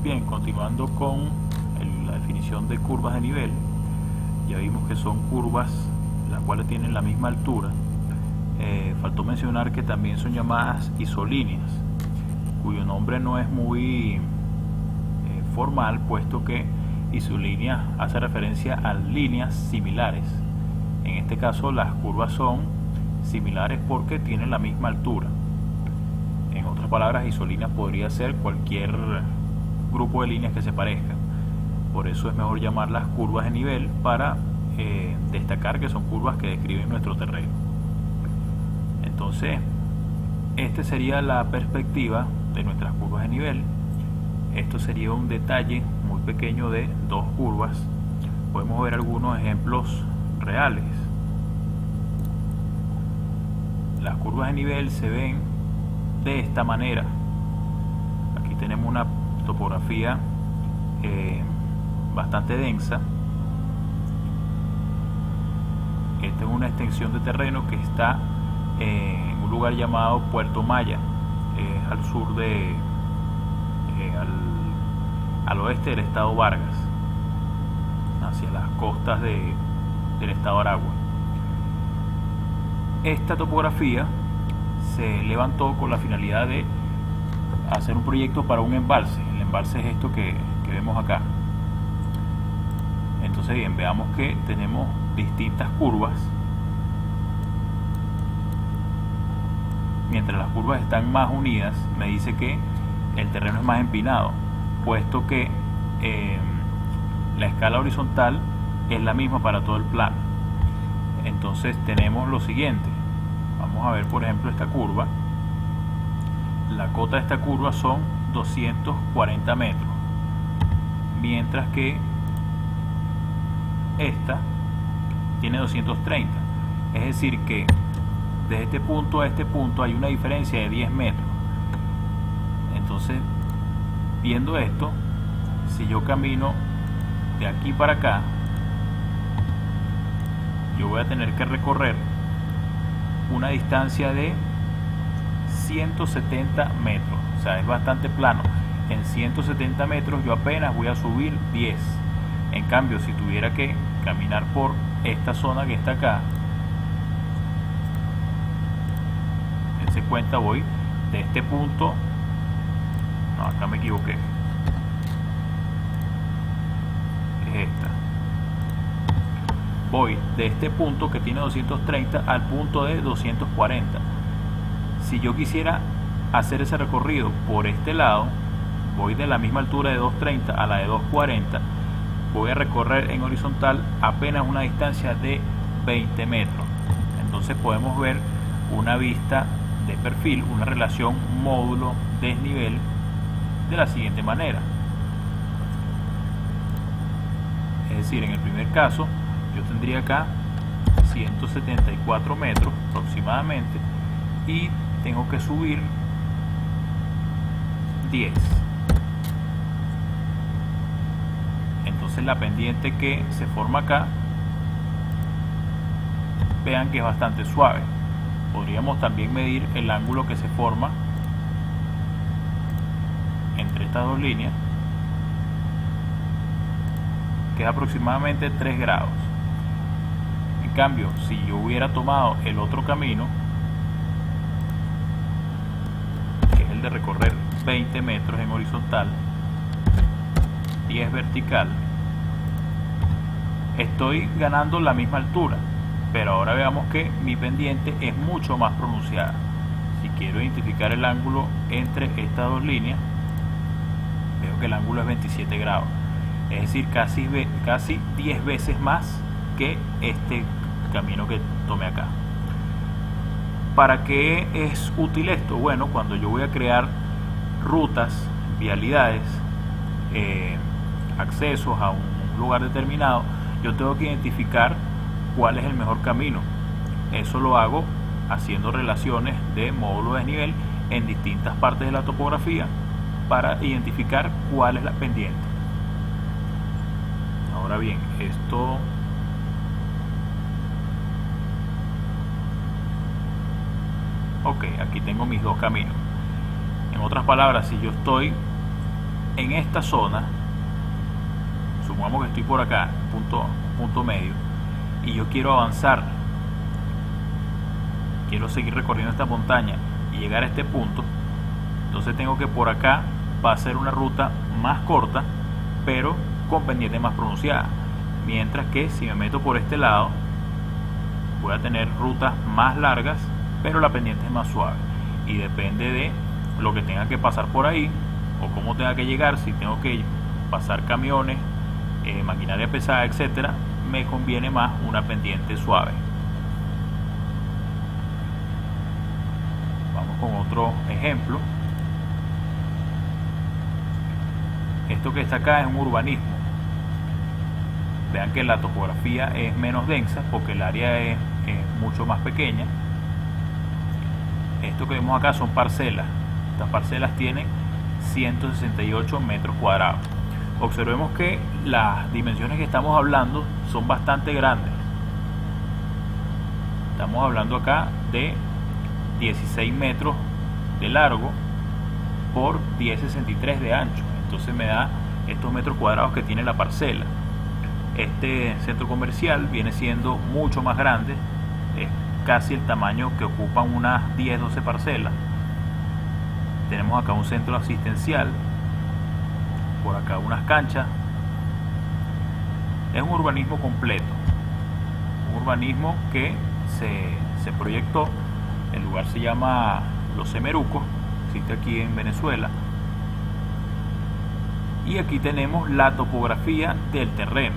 Bien, continuando con la definición de curvas de nivel, ya vimos que son curvas las cuales tienen la misma altura. Faltó mencionar que también son llamadas isolíneas, cuyo nombre no es muy formal, puesto que isolínea hace referencia a líneas similares. En este caso las curvas son similares porque tienen la misma altura. En otras palabras, isolínea podría ser cualquier grupo de líneas que se parezcan. Por eso es mejor llamarlas curvas de nivel, para destacar que son curvas que describen nuestro terreno. Entonces, esta sería la perspectiva de nuestras curvas de nivel. Esto sería un detalle muy pequeño de dos curvas. Podemos ver algunos ejemplos reales. Las curvas de nivel se ven de esta manera. Aquí tenemos una topografía bastante densa. Esta es una extensión de terreno que está en un lugar llamado Puerto Maya, al sur de al oeste del estado Vargas, hacia las costas del estado Aragua. Esta topografía se levantó con la finalidad de hacer un proyecto para un embalse. El embalse es esto que vemos acá. Entonces, bien, veamos que tenemos distintas curvas. Mientras las curvas están más unidas, me dice que el terreno es más empinado, puesto que la escala horizontal es la misma para todo el plano. Entonces tenemos lo siguiente. Vamos a ver, por ejemplo, esta curva. La cota de esta curva son 240 metros, mientras que esta tiene 230. Es decir que desde este punto a este punto hay una diferencia de 10 metros. Entonces, viendo esto, si yo camino de aquí para acá, yo voy a tener que recorrer una distancia de 170 metros. O sea, es bastante plano. En 170 metros yo apenas voy a subir 10. En cambio, si tuviera que caminar por esta zona que está acá, dense cuenta, voy de este punto. No, acá me equivoqué. Es esta. Voy de este punto que tiene 230 al punto de 240. Si yo quisiera hacer ese recorrido por este lado, voy de la misma altura de 230 a la de 240. Voy a recorrer en horizontal apenas una distancia de 20 metros. Entonces podemos ver una vista de perfil, una relación módulo-desnivel de la siguiente manera. Es decir, en el primer caso yo tendría acá 174 metros aproximadamente y tengo que subir 10. Entonces la pendiente que se forma acá, vean que es bastante suave. Podríamos también medir el ángulo que se forma entre estas dos líneas, que es aproximadamente 3 grados. En cambio, si yo hubiera tomado el otro camino, que es el de recorrer 20 metros en horizontal, 10 vertical, estoy ganando la misma altura, pero ahora veamos que mi pendiente es mucho más pronunciada. Si quiero identificar el ángulo entre estas dos líneas, veo que el ángulo es 27 grados, es decir, casi 10 veces más que este camino que tomé acá. ¿Para qué es útil esto? Bueno, cuando yo voy a crear rutas, vialidades, accesos a un lugar determinado, yo tengo que identificar cuál es el mejor camino. Eso lo hago haciendo relaciones de módulo de desnivel en distintas partes de la topografía para identificar cuál es la pendiente. Ahora bien, esto ok, aquí tengo mis dos caminos. En otras palabras, si yo estoy en esta zona, supongamos que estoy por acá, punto medio, y yo quiero avanzar, quiero seguir recorriendo esta montaña y llegar a este punto, entonces tengo que por acá va a ser una ruta más corta, pero con pendiente más pronunciada, mientras que si me meto por este lado voy a tener rutas más largas, pero la pendiente es más suave, y depende de lo que tenga que pasar por ahí o cómo tenga que llegar. Si tengo que pasar camiones, maquinaria pesada, etcétera, me conviene más una pendiente suave. Vamos con otro ejemplo. Esto que está acá es un urbanismo. Vean que la topografía es menos densa porque el área es mucho más pequeña. Esto que vemos acá son parcelas. Estas parcelas tienen 168 metros cuadrados. Observemos que las dimensiones que estamos hablando son bastante grandes. Estamos hablando acá de 16 metros de largo por 10,63 de ancho. Entonces me da estos metros cuadrados que tiene la parcela. Este centro comercial viene siendo mucho más grande, es casi el tamaño que ocupan unas 10-12 parcelas. Tenemos acá un centro asistencial, por acá unas canchas. Es un urbanismo completo, un urbanismo que se proyectó. El lugar se llama Los Semerucos, existe aquí en Venezuela. Y aquí tenemos la topografía del terreno.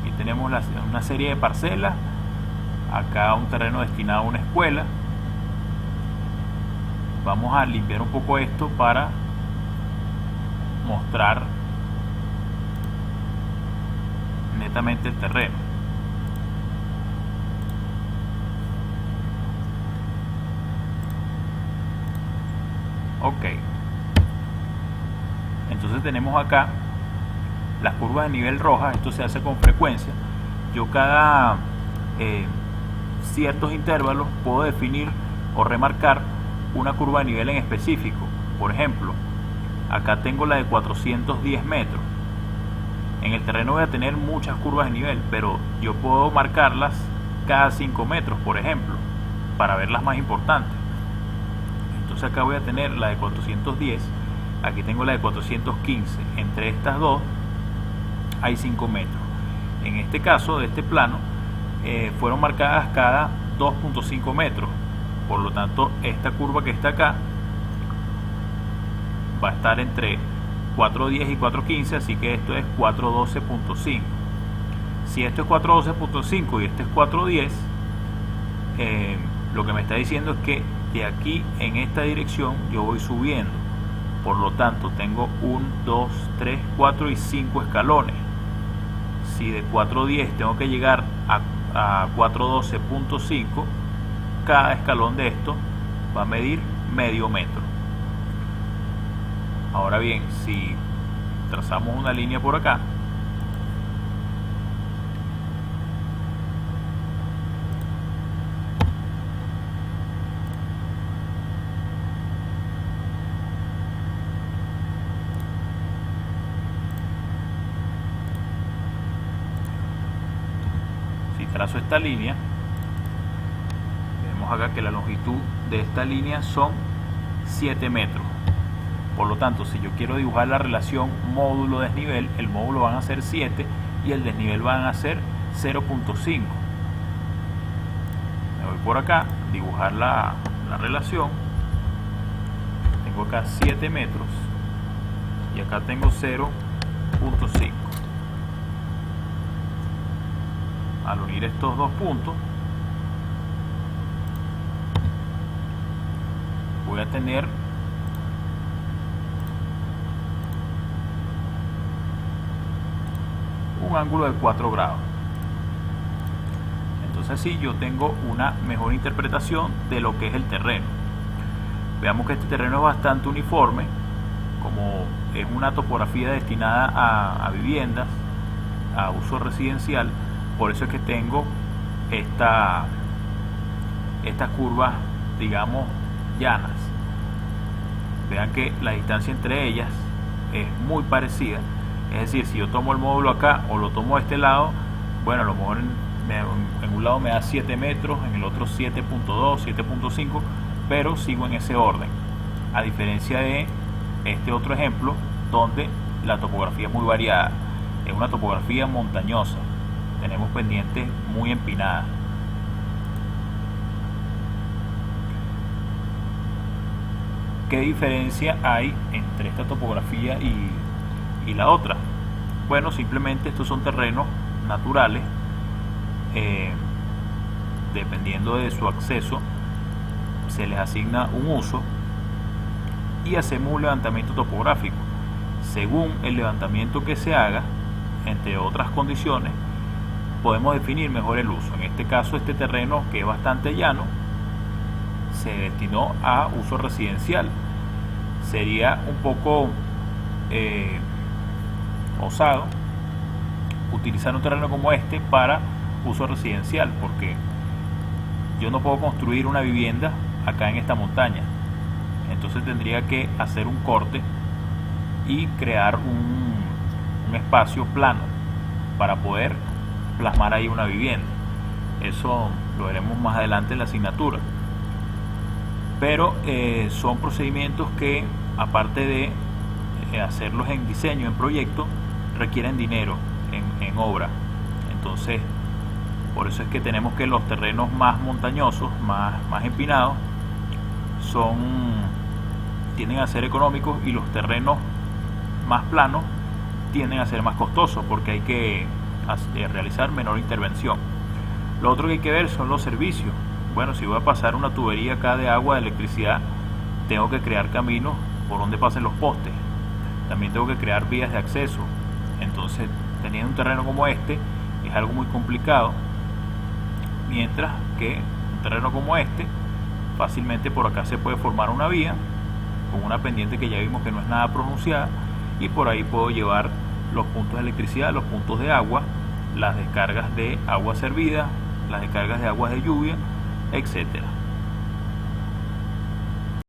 Aquí tenemos una serie de parcelas. Acá un terreno destinado a una escuela. Vamos a limpiar un poco esto para mostrar netamente el terreno. Ok. Entonces tenemos acá las curvas de nivel roja. Esto se hace con frecuencia. Yo cada ciertos intervalos puedo definir o remarcar una curva de nivel en específico. Por ejemplo, acá tengo la de 410 metros. En el terreno voy a tener muchas curvas de nivel, pero yo puedo marcarlas cada 5 metros, por ejemplo, para ver las más importantes. Entonces acá voy a tener la de 410, aquí tengo la de 415. Entre estas dos hay 5 metros. En este caso de este plano fueron marcadas cada 2.5 metros. Por lo tanto, esta curva que está acá va a estar entre 4.10 y 4.15, así que esto es 4.12.5. Si esto es 4.12.5 y esto es 4.10, lo que me está diciendo es que de aquí en esta dirección yo voy subiendo. Por lo tanto, tengo 1, 2, 3, 4 y 5 escalones. Si de 4.10 tengo que llegar a 4.12.5, cada escalón de esto va a medir medio metro. Ahora bien, si trazamos una línea por acá, si trazo esta línea, vemos acá que la longitud de esta línea son 7 metros. Por lo tanto, si yo quiero dibujar la relación módulo-desnivel, el módulo van a ser 7 y el desnivel van a ser 0.5. Me voy por acá, dibujar la relación. Tengo acá 7 metros y acá tengo 0.5. Al unir estos dos puntos, voy a tener un ángulo de 4 grados. Entonces así yo tengo una mejor interpretación de lo que es el terreno. Veamos que este terreno es bastante uniforme, como es una topografía destinada a viviendas, a uso residencial. Por eso es que tengo estas curvas, digamos, llanas. Vean que la distancia entre ellas es muy parecida. Es decir, si yo tomo el módulo acá o lo tomo de este lado, bueno, a lo mejor en un lado me da 7 metros, en el otro 7.2, 7.5, pero sigo en ese orden. A diferencia de este otro ejemplo, donde la topografía es muy variada. Es una topografía montañosa. Tenemos pendientes muy empinadas. ¿Qué diferencia hay entre esta topografía y la otra? Bueno, simplemente estos son terrenos naturales. Dependiendo de su acceso, se les asigna un uso y hacemos un levantamiento topográfico. Según el levantamiento que se haga, entre otras condiciones, podemos definir mejor el uso. En este caso, este terreno, que es bastante llano, se destinó a uso residencial. Sería un poco osado utilizar un terreno como este para uso residencial, porque yo no puedo construir una vivienda acá en esta montaña. Entonces tendría que hacer un corte y crear un espacio plano para poder plasmar ahí una vivienda. Eso lo veremos más adelante en la asignatura. Pero son procedimientos que, aparte de hacerlos en diseño, en proyecto, requieren dinero en obra. Entonces, por eso es que tenemos que los terrenos más montañosos, más empinados, tienden a ser económicos, y los terrenos más planos tienden a ser más costosos, porque hay que realizar menor intervención. Lo otro que hay que ver son los servicios. Bueno, si voy a pasar una tubería acá de agua, de electricidad, tengo que crear caminos por donde pasen los postes. También tengo que crear vías de acceso. Entonces, teniendo un terreno como este, es algo muy complicado. Mientras que un terreno como este, fácilmente por acá se puede formar una vía con una pendiente que ya vimos que no es nada pronunciada, y por ahí puedo llevar los puntos de electricidad, los puntos de agua, las descargas de agua servida, las descargas de aguas de lluvia, etcétera.